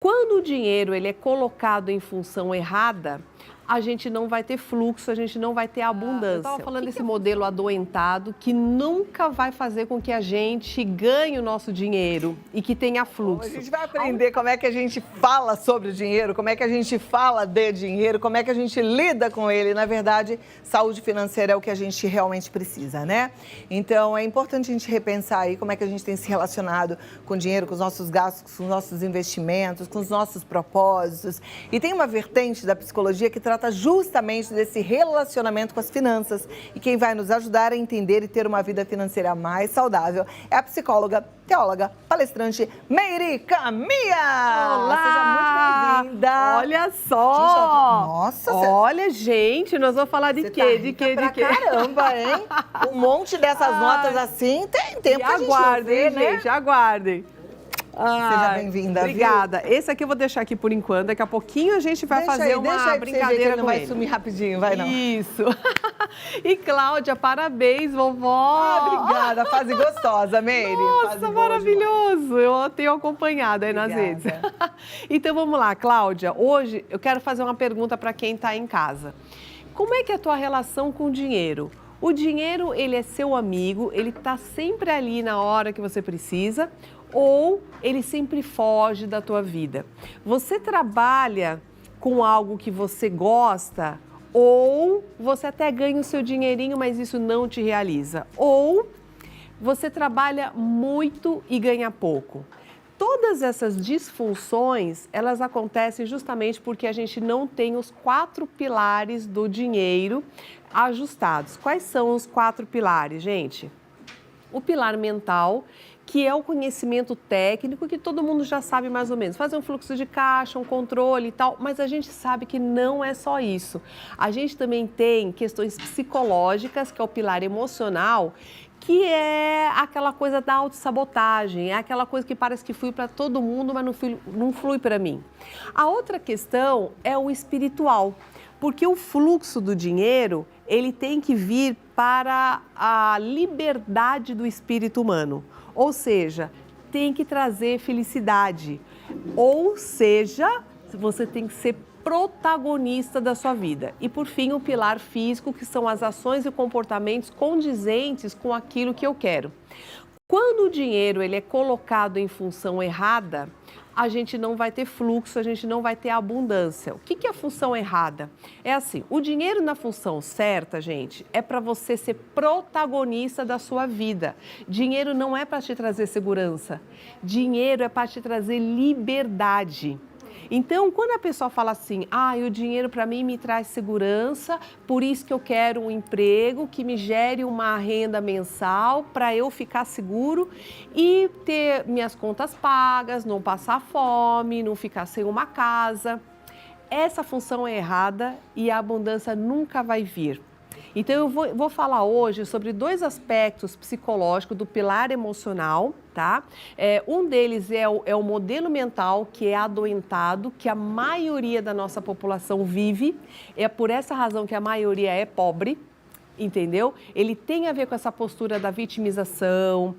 Quando o dinheiro ele é colocado em função errada, a gente não vai ter fluxo, a gente não vai ter abundância. Eu estava falando desse modelo adoentado que nunca vai fazer com que a gente ganhe o nosso dinheiro e que tenha fluxo. A gente vai aprender como é que a gente fala sobre o dinheiro, como é que a gente fala de dinheiro, como é que a gente lida com ele. Na verdade, saúde financeira é o que a gente realmente precisa, né? Então, é importante a gente repensar aí como é que a gente tem se relacionado com o dinheiro, com os nossos gastos, com os nossos investimentos, com os nossos propósitos. E tem uma vertente da psicologia que trata justamente desse relacionamento com as finanças. E quem vai nos ajudar a entender e ter uma vida financeira mais saudável é a psicóloga, teóloga, palestrante Meiri Camia. Olá! Seja muito bem-vinda. Olha só! Nossa! Olha, gente, nós vamos falar de quê? Tá de quê? pra De quê? caramba, hein? Um monte dessas notas assim, tem tempo que a gente não vê, né? Gente, aguardem. Seja bem-vinda, obrigada. Esse aqui eu vou deixar aqui por enquanto. Daqui a pouquinho a gente vai fazer uma brincadeira com vai ele. sumir rapidinho, vai não. Isso. E Cláudia, parabéns, vovó. Obrigada, fase gostosa, Meire. Nossa, maravilhoso. Eu tenho acompanhado aí nas redes. Então vamos lá, Cláudia. Hoje eu quero fazer uma pergunta para quem está em casa. Como é que é a tua relação com o dinheiro? O dinheiro, ele é seu amigo, ele está sempre ali na hora que você precisa, ou ele sempre foge da tua vida? Você trabalha com algo que você gosta, ou você até ganha o seu dinheirinho, mas isso não te realiza? Ou você trabalha muito e ganha pouco? Todas essas disfunções, elas acontecem justamente porque a gente não tem os 4 pilares do dinheiro ajustados. Quais são os 4 pilares, gente? O pilar mental, que é o conhecimento técnico que todo mundo já sabe mais ou menos. Fazer um fluxo de caixa, um controle e tal, mas a gente sabe que não é só isso. A gente também tem questões psicológicas, que é o pilar emocional, que é aquela coisa da autossabotagem, é aquela coisa que parece que flui para todo mundo, mas não flui para mim. A outra questão é o espiritual, porque o fluxo do dinheiro, ele tem que vir para a liberdade do espírito humano, ou seja, tem que trazer felicidade, ou seja, você tem que ser protagonista da sua vida. E por fim, o pilar físico, que são as ações e comportamentos condizentes com aquilo que eu quero. Quando o dinheiro ele é colocado em função errada, a gente não vai ter fluxo, a gente não vai ter abundância. O que é a função errada? É assim, o dinheiro na função certa, gente, é para você ser protagonista da sua vida. Dinheiro não é para te trazer segurança, dinheiro é para te trazer liberdade. Então, quando a pessoa fala assim, o dinheiro para mim me traz segurança, por isso que eu quero um emprego que me gere uma renda mensal para eu ficar seguro e ter minhas contas pagas, não passar fome, não ficar sem uma casa. Essa função é errada e a abundância nunca vai vir. Então, eu vou falar hoje sobre 2 aspectos psicológicos do pilar emocional, tá? Um deles é o modelo mental, que é adoentado, que a maioria da nossa população vive. É por essa razão que a maioria é pobre, entendeu? Ele tem a ver com essa postura da vitimização,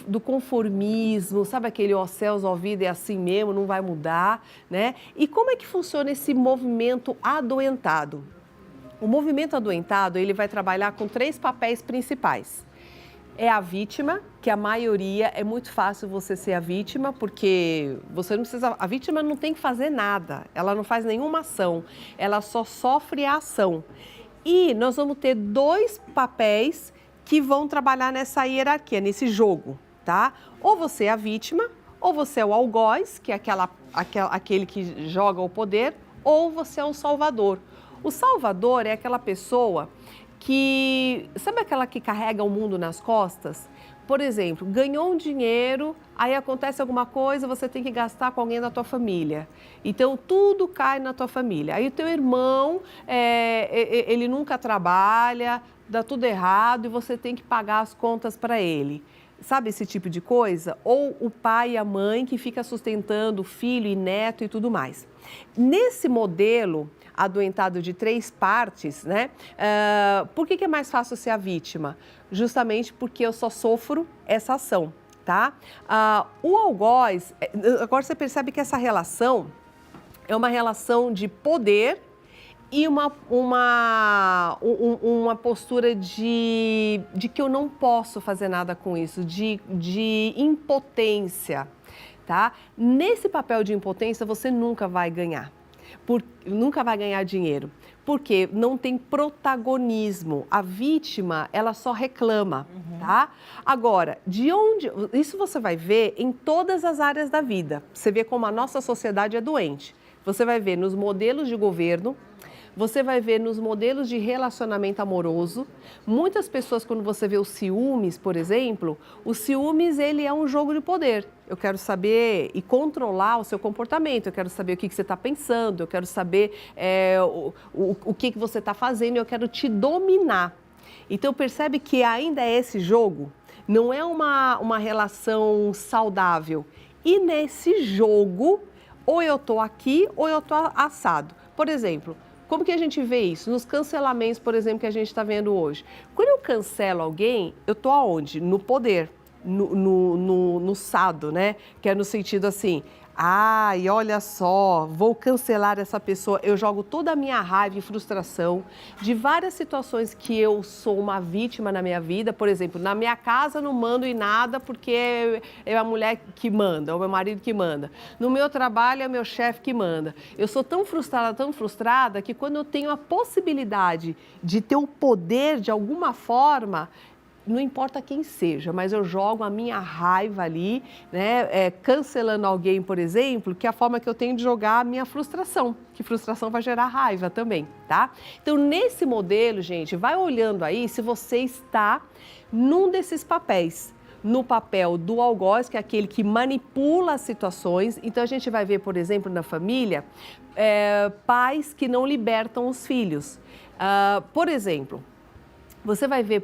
do conformismo, sabe aquele ó céus, ó vida, é assim mesmo, não vai mudar, né? E como é que funciona esse movimento adoentado? O movimento adoentado, ele vai trabalhar com 3 papéis principais. É a vítima, que a maioria, é muito fácil você ser a vítima, porque você não precisa, a vítima não tem que fazer nada, ela não faz nenhuma ação, ela só sofre a ação. E nós vamos ter 2 papéis que vão trabalhar nessa hierarquia, nesse jogo, tá? Ou você é a vítima, ou você é o algoz, que é aquele que joga o poder, ou você é o salvador. O salvador é aquela pessoa que, sabe aquela que carrega o mundo nas costas? Por exemplo, ganhou um dinheiro, aí acontece alguma coisa, você tem que gastar com alguém da tua família. Então, tudo cai na tua família. Aí o teu irmão, ele nunca trabalha, dá tudo errado e você tem que pagar as contas para ele. Sabe esse tipo de coisa? Ou o pai e a mãe que fica sustentando o filho e neto e tudo mais. Nesse modelo adoentado de 3 partes, né? Por que é mais fácil ser a vítima? Justamente porque eu só sofro essa ação. tá? O algoz, agora você percebe que essa relação é uma relação de poder e uma postura de que eu não posso fazer nada com isso, de impotência, tá? Nesse papel de impotência, você nunca vai ganhar. Nunca vai ganhar dinheiro, porque não tem protagonismo. A vítima, ela só reclama, tá? Agora, isso você vai ver em todas as áreas da vida. Você vê como a nossa sociedade é doente. Você vai ver nos modelos de governo, você vai ver nos modelos de relacionamento amoroso. Muitas pessoas, quando você vê os ciúmes, por exemplo, os ciúmes, ele é um jogo de poder. Eu quero saber e controlar o seu comportamento, eu quero saber o que você está pensando, eu quero saber o que você está fazendo, eu quero te dominar. Então, percebe que ainda é esse jogo, não é uma relação saudável. E nesse jogo, ou eu estou aqui ou eu estou assado. Por exemplo, como que a gente vê isso? Nos cancelamentos, por exemplo, que a gente está vendo hoje. Quando eu cancelo alguém, eu estou aonde? No poder, no sado, né? Que é no sentido assim, ai, olha só, vou cancelar essa pessoa. Eu jogo toda a minha raiva e frustração de várias situações que eu sou uma vítima na minha vida. Por exemplo, na minha casa não mando em nada porque é a mulher que manda, ou meu marido que manda. No meu trabalho é meu chefe que manda. Eu sou tão frustrada que quando eu tenho a possibilidade de ter o poder de alguma forma, não importa quem seja, mas eu jogo a minha raiva ali, né? Cancelando alguém, por exemplo, que é a forma que eu tenho de jogar a minha frustração, que frustração vai gerar raiva também, tá? Então, nesse modelo, gente, vai olhando aí se você está num desses papéis. No papel do algoz, que é aquele que manipula as situações. Então, a gente vai ver, por exemplo, na família, pais que não libertam os filhos. Por exemplo, você vai ver...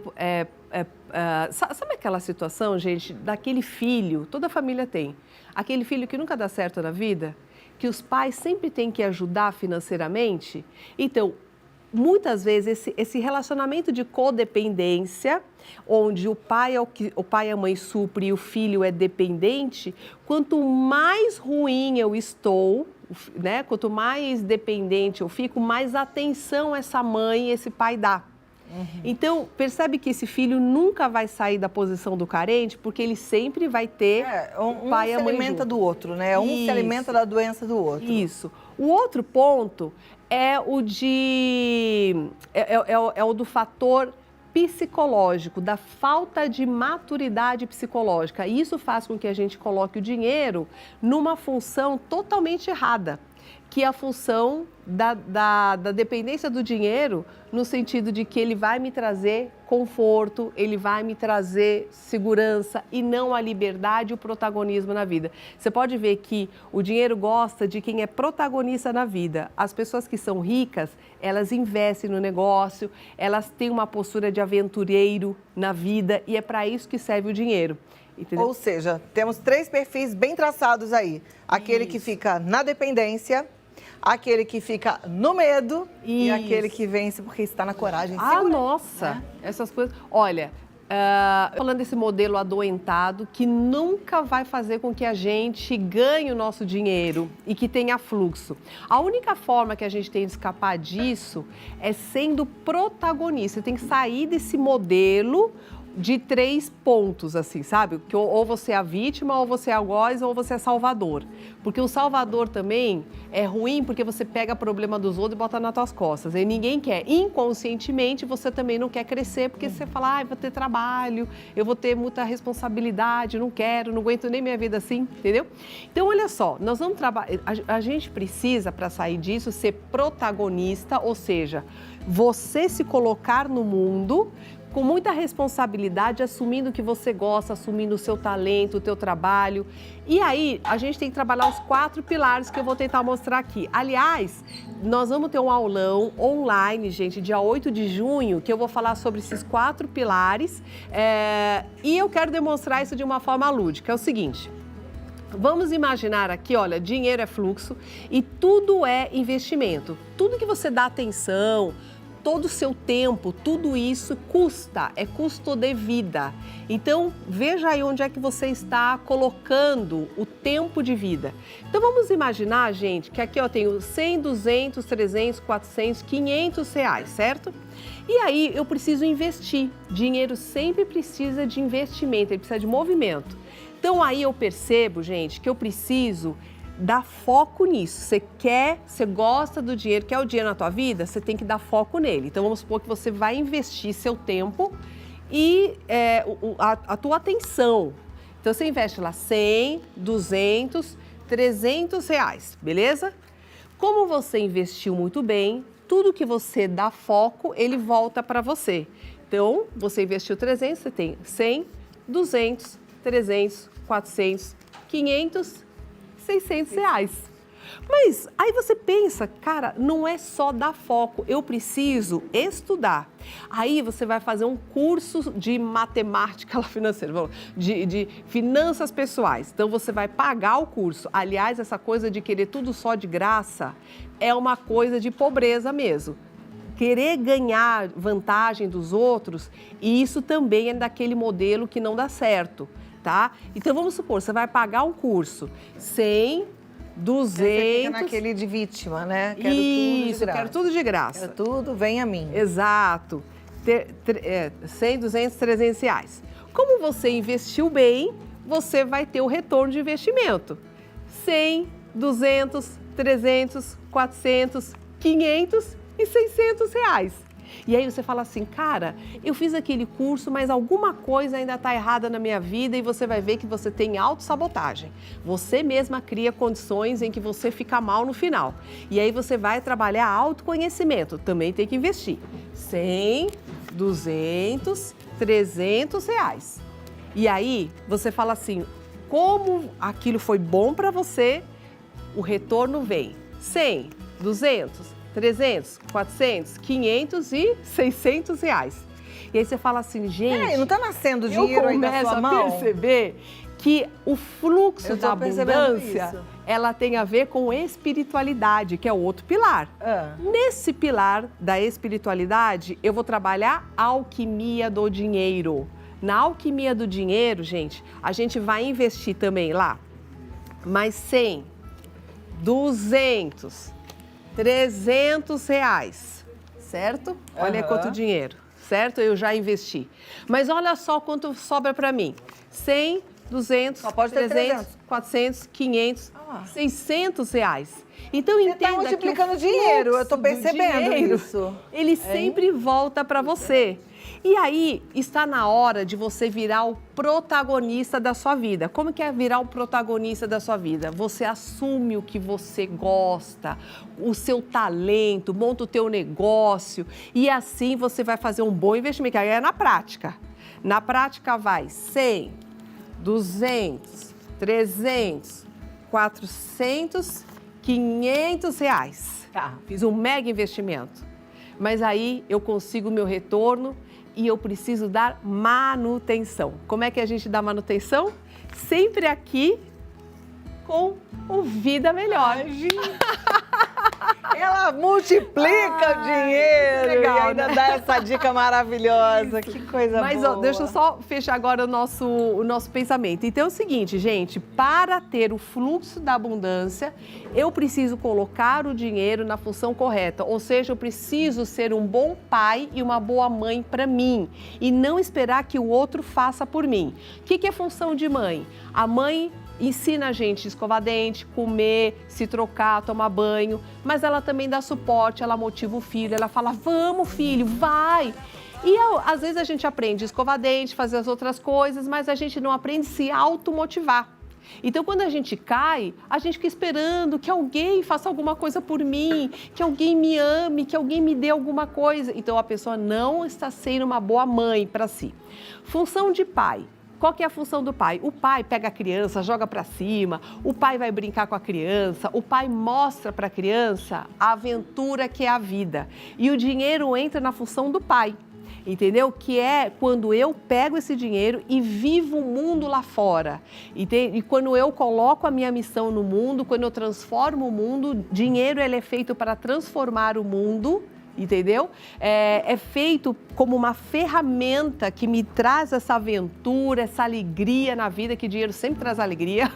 sabe aquela situação, gente, daquele filho, toda família tem, aquele filho que nunca dá certo na vida, que os pais sempre têm que ajudar financeiramente? Então, muitas vezes esse relacionamento de codependência, onde o pai e a mãe supre e o filho é dependente, quanto mais ruim eu estou, né, quanto mais dependente eu fico, mais atenção essa mãe e esse pai dá. Então, percebe que esse filho nunca vai sair da posição do carente, porque ele sempre vai ter um pai e a mãe se alimenta junto. do outro, né? Um se alimenta da doença do outro. Isso. O outro ponto é o do fator psicológico, da falta de maturidade psicológica. E isso faz com que a gente coloque o dinheiro numa função totalmente errada, que é a função da dependência do dinheiro, no sentido de que ele vai me trazer conforto, ele vai me trazer segurança e não a liberdade e o protagonismo na vida. Você pode ver que o dinheiro gosta de quem é protagonista na vida. As pessoas que são ricas, elas investem no negócio, elas têm uma postura de aventureiro na vida e é para isso que serve o dinheiro. Entendeu? Ou seja, temos 3 perfis bem traçados aí. Aquele que fica na dependência, aquele que fica no medo e aquele que vence porque está na coragem. Nossa, né? Essas coisas. Olha, falando desse modelo adoentado que nunca vai fazer com que a gente ganhe o nosso dinheiro e que tenha fluxo. A única forma que a gente tem de escapar disso é sendo protagonista. Você tem que sair desse modelo de 3 pontos, assim, sabe? Que ou você é a vítima, ou você é algoz, ou você é salvador. Porque o salvador também é ruim porque você pega problema dos outros e bota nas tuas costas. E ninguém quer. Inconscientemente, você também não quer crescer porque você fala, vou ter trabalho, eu vou ter muita responsabilidade, não quero, não aguento nem minha vida assim, entendeu? Então, olha só, nós vamos trabalhar... A gente precisa, para sair disso, ser protagonista, ou seja, você se colocar no mundo com muita responsabilidade, assumindo o que você gosta, assumindo o seu talento, o teu trabalho. E aí, a gente tem que trabalhar os 4 pilares que eu vou tentar mostrar aqui. Aliás, nós vamos ter um aulão online, gente, dia 8 de junho, que eu vou falar sobre esses 4 pilares. E eu quero demonstrar isso de uma forma lúdica. É o seguinte... Vamos imaginar aqui, olha, dinheiro é fluxo e tudo é investimento. Tudo que você dá atenção, todo o seu tempo, tudo isso custa, é custo de vida. Então, veja aí onde é que você está colocando o tempo de vida. Então, vamos imaginar, gente, que aqui eu tenho 100, 200, 300, 400, 500 reais, certo? E aí, eu preciso investir. Dinheiro sempre precisa de investimento, ele precisa de movimento. Então, aí eu percebo, gente, que eu preciso dar foco nisso. Você gosta do dinheiro, quer o dinheiro na tua vida, você tem que dar foco nele. Então, vamos supor que você vai investir seu tempo e a tua atenção. Então, você investe lá 100, 200, 300 reais, beleza? Como você investiu muito bem, tudo que você dá foco, ele volta para você. Então, você investiu 300, você tem 100, 200, 300, 400, 500, 600 reais. Mas aí você pensa, cara, não é só dar foco, eu preciso estudar. Aí você vai fazer um curso de matemática financeira, de finanças pessoais. Então você vai pagar o curso. Aliás, essa coisa de querer tudo só de graça é uma coisa de pobreza mesmo. Querer ganhar vantagem dos outros, e isso também é daquele modelo que não dá certo. Tá? Então, vamos supor, você vai pagar um curso, 100, 200... Você fica naquele de vítima, né? Quero tudo de graça. Quero tudo, vem a mim. Exato. 100, 200, 300 reais. Como você investiu bem, você vai ter o retorno de investimento. 100, 200, 300, 400, 500 e 600 reais. E aí você fala assim, cara, eu fiz aquele curso, mas alguma coisa ainda está errada na minha vida, e você vai ver que você tem autossabotagem. Você mesma cria condições em que você fica mal no final. E aí você vai trabalhar autoconhecimento, também tem que investir. 100, 200, 300 reais. E aí você fala assim, como aquilo foi bom para você, o retorno vem. 100, 200, 300, 400, 500 e 600 reais. E aí você fala assim, gente... Peraí, não está nascendo dinheiro aí na sua mão? Eu começo a perceber que o fluxo da abundância, ela tem a ver com espiritualidade, que é o outro pilar. Nesse pilar da espiritualidade, eu vou trabalhar a alquimia do dinheiro. Na alquimia do dinheiro, gente, a gente vai investir também lá mais 100, 200... 300 reais, certo? Olha quanto dinheiro, certo? Eu já investi. Mas olha só quanto sobra para mim. 100, 200, 300, 400, 500, 600 reais. Então, entenda que você está multiplicando dinheiro, eu estou percebendo isso. Ele sempre volta para você. E aí, está na hora de você virar o protagonista da sua vida. Como que é virar o protagonista da sua vida? Você assume o que você gosta, o seu talento, monta o teu negócio, e assim você vai fazer um bom investimento, que aí é na prática. Na prática vai 100, 200, 300, 400, 500 reais. Tá, fiz um mega investimento. Mas aí eu consigo o meu retorno e eu preciso dar manutenção. Como é que a gente dá manutenção? Sempre aqui com o Vida Melhor. Ela multiplica o dinheiro, legal, e ainda dá essa dica maravilhosa. Isso. Que coisa boa. Mas, deixa eu só fechar agora o nosso pensamento. Então é o seguinte, gente, para ter o fluxo da abundância, eu preciso colocar o dinheiro na função correta. Ou seja, eu preciso ser um bom pai e uma boa mãe para mim e não esperar que o outro faça por mim. O que é função de mãe? A mãe ensina a gente a escovar dente, comer, se trocar, tomar banho, mas ela também dá suporte, ela motiva o filho, ela fala, vamos filho, vai! E às vezes a gente aprende a escovar dente, fazer as outras coisas, mas a gente não aprende a se automotivar. Então, quando a gente cai, a gente fica esperando que alguém faça alguma coisa por mim, que alguém me ame, que alguém me dê alguma coisa. Então, a pessoa não está sendo uma boa mãe para si. Função de pai. Qual que é a função do pai? O pai pega a criança, joga para cima, o pai vai brincar com a criança, o pai mostra para a criança a aventura que é a vida. E o dinheiro entra na função do pai, entendeu? Que é quando eu pego esse dinheiro e vivo o mundo lá fora. E quando eu coloco a minha missão no mundo, quando eu transformo o mundo, dinheiro ele é feito para transformar o mundo, entendeu? É feito como uma ferramenta que me traz essa aventura, essa alegria na vida, que dinheiro sempre traz alegria,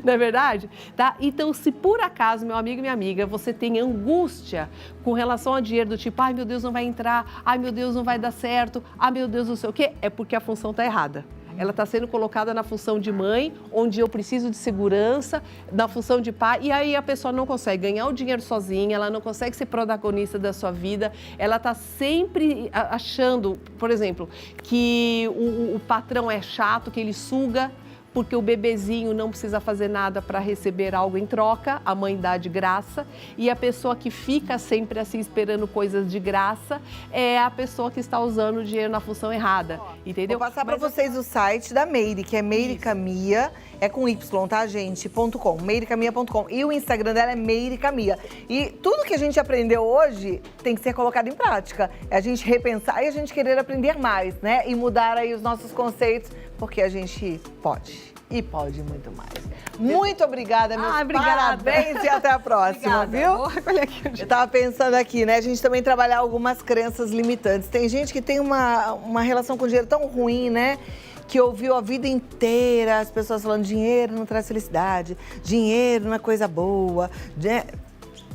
não é verdade? Tá? Então, se por acaso, meu amigo e minha amiga, você tem angústia com relação ao dinheiro, do tipo, ai meu Deus, não vai entrar, ai meu Deus, não vai dar certo, ai meu Deus, não sei o quê, é porque a função está errada. Ela está sendo colocada na função de mãe, onde eu preciso de segurança, na função de pai, e aí a pessoa não consegue ganhar o dinheiro sozinha, ela não consegue ser protagonista da sua vida, ela está sempre achando, por exemplo, que o patrão é chato, que ele suga, porque o bebezinho não precisa fazer nada para receber algo em troca, a mãe dá de graça, e a pessoa que fica sempre assim esperando coisas de graça é a pessoa que está usando o dinheiro na função errada, entendeu? Vou passar para vocês o site da Meire, que é meiricamia, é com Y, tá, gente? .com, meiricamia.com. E o Instagram dela é meiricamia. E tudo que a gente aprendeu hoje tem que ser colocado em prática. É a gente repensar e a gente querer aprender mais, né? E mudar aí os nossos conceitos, porque a gente pode. E pode muito mais. Muito obrigada, meus parabéns e até a próxima, viu? Olha aqui. Eu tava pensando aqui, né? A gente também trabalhar algumas crenças limitantes. Tem gente que tem uma relação com dinheiro tão ruim, né? Que ouviu a vida inteira as pessoas falando dinheiro não traz felicidade, dinheiro não é coisa boa.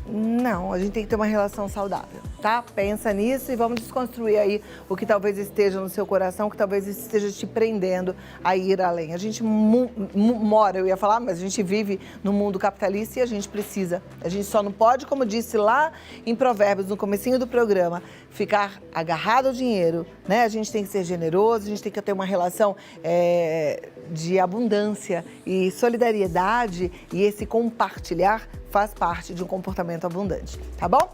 Não, a gente tem que ter uma relação saudável, tá? Pensa nisso e vamos desconstruir aí o que talvez esteja no seu coração, que talvez esteja te prendendo a ir além. A gente mora, eu ia falar, mas a gente vive no mundo capitalista e a gente precisa. A gente só não pode, como disse lá em Provérbios, no comecinho do programa, ficar agarrado ao dinheiro, né? A gente tem que ser generoso, a gente tem que ter uma relação de abundância e solidariedade, e esse compartilhar faz parte de um comportamento abundante, tá bom?